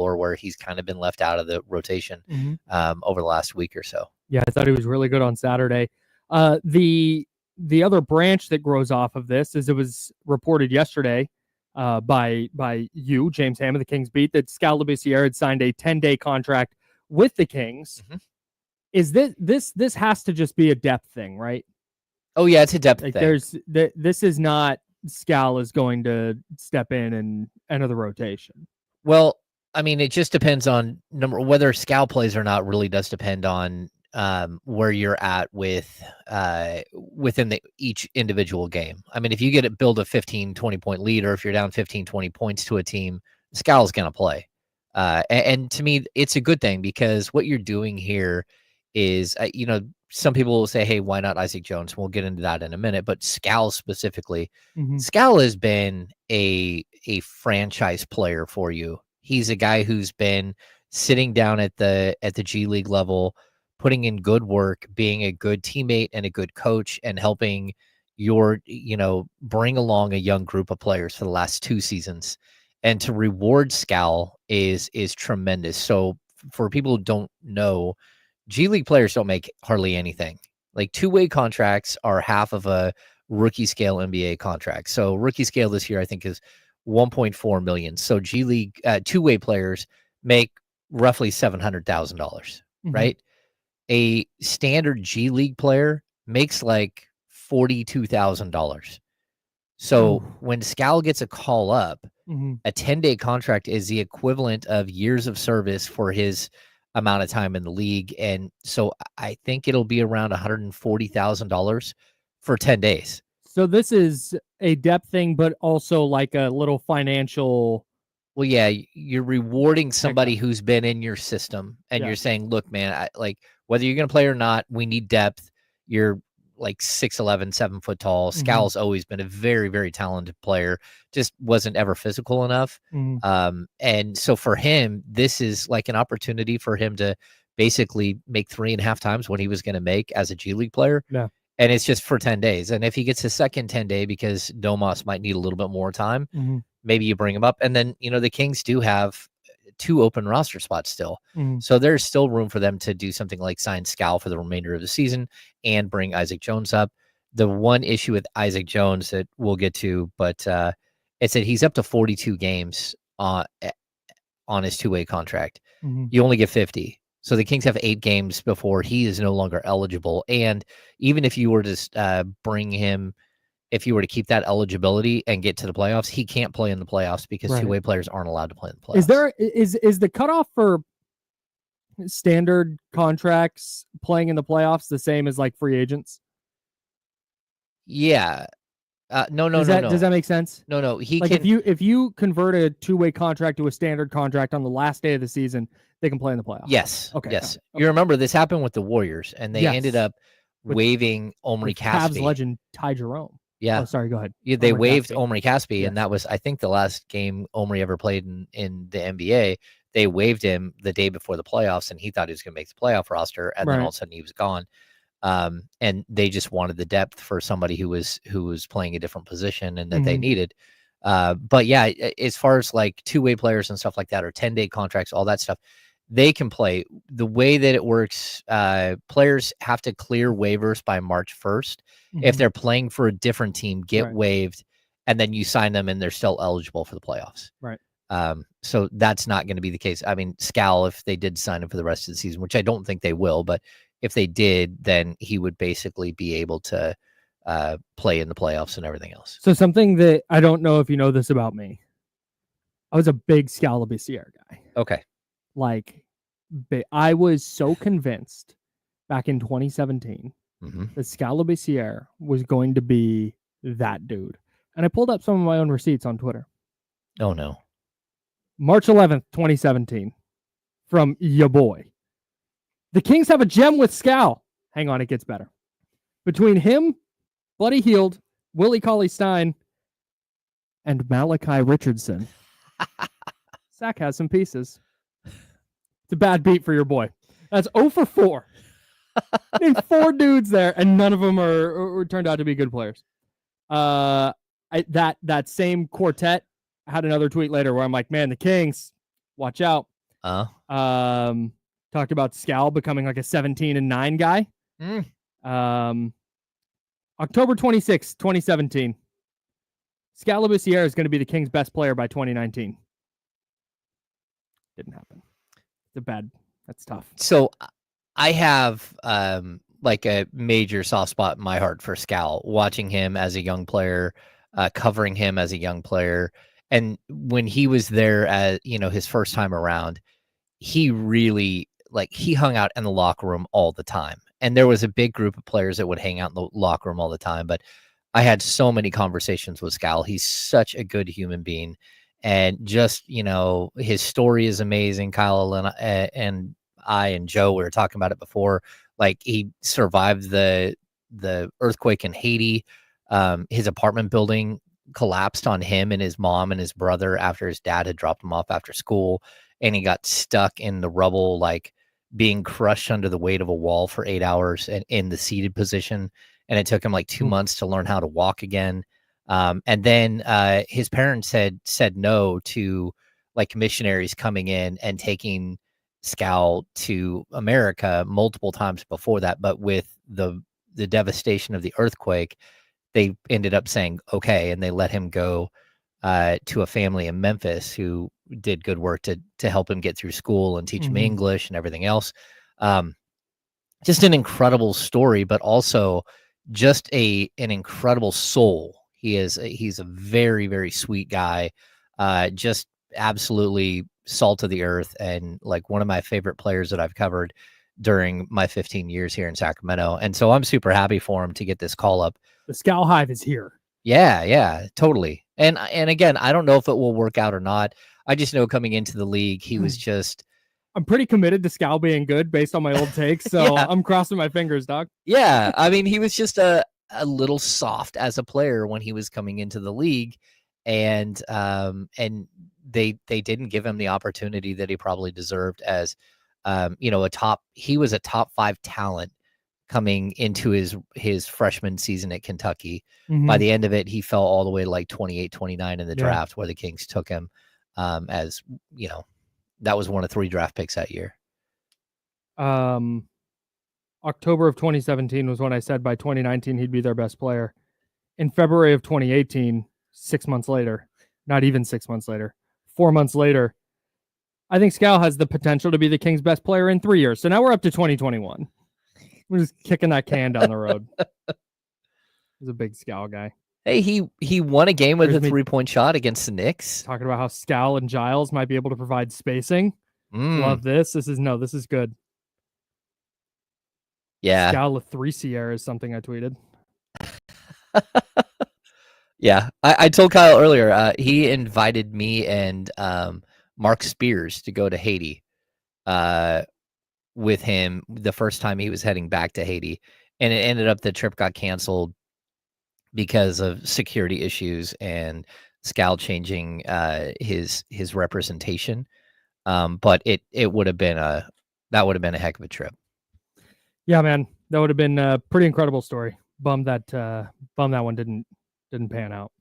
or where he's kind of been left out of the rotation over the last week or so. Yeah, I thought he was really good on Saturday. The other branch that grows off of this is it was reported yesterday by you, James Hammond, the Kings Beat, that Skal Labissière had signed a 10-day contract with the Kings. Is this has to just be a depth thing, right? Oh yeah, it's a depth thing. This is not Skal is going to step in and enter the rotation. Well, I mean, it just depends on whether Skal plays or not. Really does depend on where you're at with within each individual game. I mean, if you build a 15-20 point lead, or if you're down 15-20 points to a team, Skal's going to play. And to me, it's a good thing, because what you're doing here is, some people will say, hey, why not Isaac Jones? We'll get into that in a minute. But Skal specifically, Skal has been a franchise player for you. He's a guy who's been sitting down at the G League level, putting in good work, being a good teammate and a good coach, and helping bring along a young group of players for the last 2 seasons. And to reward Skal is tremendous. So for people who don't know, G League players don't make hardly anything. Like, two-way contracts are half of a rookie scale NBA contract. So rookie scale this year, I think, is $1.4 million. So G League two-way players make roughly $700,000, right? A standard G League player makes like $42,000. So when Skal gets a call up, a 10-day contract is the equivalent of years of service for his amount of time in the league. And so I think it'll be around $140,000 for 10 days. So this is a depth thing, but also like a little financial. Well, yeah, you're rewarding somebody who's been in your system, and you're saying, look, man, whether you're going to play or not, we need depth. You're like 6'11", 7 foot tall. Skal's always been a very, very talented player, just wasn't ever physical enough. And so for him, this is like an opportunity for him to basically make 3.5 times what he was going to make as a G League player. Yeah. And it's just for 10 days. And if he gets a second 10 day, because Domas might need a little bit more time, maybe you bring him up. And then, the Kings do have 2 open roster spots still. So there's still room for them to do something like sign Skal for the remainder of the season and bring Isaac Jones up. The one issue with Isaac Jones that we'll get to, but it's that he's up to 42 games on his 2-way contract. You only get 50. So the Kings have 8 games before he is no longer eligible. And even if you were to bring him, if you were to keep that eligibility and get to the playoffs, he can't play in the playoffs because 2-way players aren't allowed to play in the playoffs. Is the cutoff for standard contracts playing in the playoffs the same as like free agents? Yeah. No. Does that make sense? No. If you convert a 2-way contract to a standard contract on the last day of the season, they can play in the playoffs. Yes. Okay. Yes. Okay. You remember this happened with the Warriors, and they ended up waiving Omri Caspi. Cavs legend Ty Jerome. Yeah. Oh, sorry. Go ahead. Yeah, they waived Omri Caspi, and that was, I think, the last game Omri ever played in the NBA. They waived him the day before the playoffs, and he thought he was going to make the playoff roster, and then all of a sudden he was gone. And they just wanted the depth for somebody who was playing a different position and that they needed. But yeah, as far as like 2-way players and stuff like that, or 10-day contracts, all that stuff, they can play. The way that it works, players have to clear waivers by March 1st. If they're playing for a different team, get waived, and then you sign them and they're still eligible for the playoffs. Right. So that's not going to be the case. I mean, Skal, if they did sign him for the rest of the season, which I don't think they will, but if they did, then he would basically be able to play in the playoffs and everything else. So something that I don't know if you know this about me, I was a big Skal Labissière guy. Okay. Like, I was so convinced back in 2017 that Skal Labissière was going to be that dude. And I pulled up some of my own receipts on Twitter. Oh, no. March 11th, 2017, from ya boy. The Kings have a gem with Skal. Hang on, it gets better. Between him, Buddy Hield, Willie Cauley-Stein, and Malachi Richardson, Sac has some pieces. It's a bad beat for your boy. That's 0 for 4. Named 4 dudes there, and none of them are turned out to be good players. That same quartet, I had another tweet later where I'm like, man, the Kings, watch out. Talked about Skal becoming like a 17-9 guy. October 26, 2017. Skal Labissière is going to be the Kings' best player by 2019. Didn't happen. That's tough. So I have like a major soft spot in my heart for Skal, watching him as a young player, covering him as a young player. And when he was there as, his first time around, he really he hung out in the locker room all the time. And there was a big group of players that would hang out in the locker room all the time. But I had so many conversations with Skal. He's such a good human being. And just, his story is amazing. Kyle and I and Joe, we were talking about it before. Like, he survived the earthquake in Haiti. His apartment building collapsed on him and his mom and his brother after his dad had dropped him off after school. And he got stuck in the rubble, like being crushed under the weight of a wall for 8 hours and in the seated position. And it took him like 2 months to learn how to walk again. And then his parents had said no to like missionaries coming in and taking Skal to America multiple times before that. But with the devastation of the earthquake, they ended up saying okay, and they let him go to a family in Memphis who did good work to help him get through school and teach him English and everything else. Just an incredible story, but also just an incredible soul. He's a very, very sweet guy. Just absolutely salt of the earth, and like one of my favorite players that I've covered during my 15 years here in Sacramento. And so I'm super happy for him to get this call up. The Skal Hive is here. Yeah, totally. And again, I don't know if it will work out or not. I just know coming into the league, he was just... I'm pretty committed to Skal being good based on my old takes, so yeah. I'm crossing my fingers, Doc. Yeah, I mean, he was just a little soft as a player when he was coming into the league, and they didn't give him the opportunity that he probably deserved as he was a top 5 talent coming into his freshman season at Kentucky. By the end of it, he fell all the way to like 28, 29 in the draft, where the Kings took him as, that was one of 3 draft picks that year. October of 2017 was when I said by 2019 he'd be their best player. In February of 2018, 6 months later, not even 6 months later, 4 months later, I think Skal has the potential to be the Kings' best player in 3 years. So now we're up to 2021. We're just kicking that can down the road. He's a big Skal guy. Hey, he won a game with a 3-point shot against the Knicks. Talking about how Skal and Giles might be able to provide spacing. Love this. This is good. Yeah. Skal Labissière is something I tweeted. Yeah. I told Kyle earlier, he invited me and Mark Spears to go to Haiti with him the first time he was heading back to Haiti. And it ended up the trip got canceled because of security issues and Skal changing his representation. But it would have been a heck of a trip. Yeah, man, that would have been a pretty incredible story. Bummed that one didn't pan out.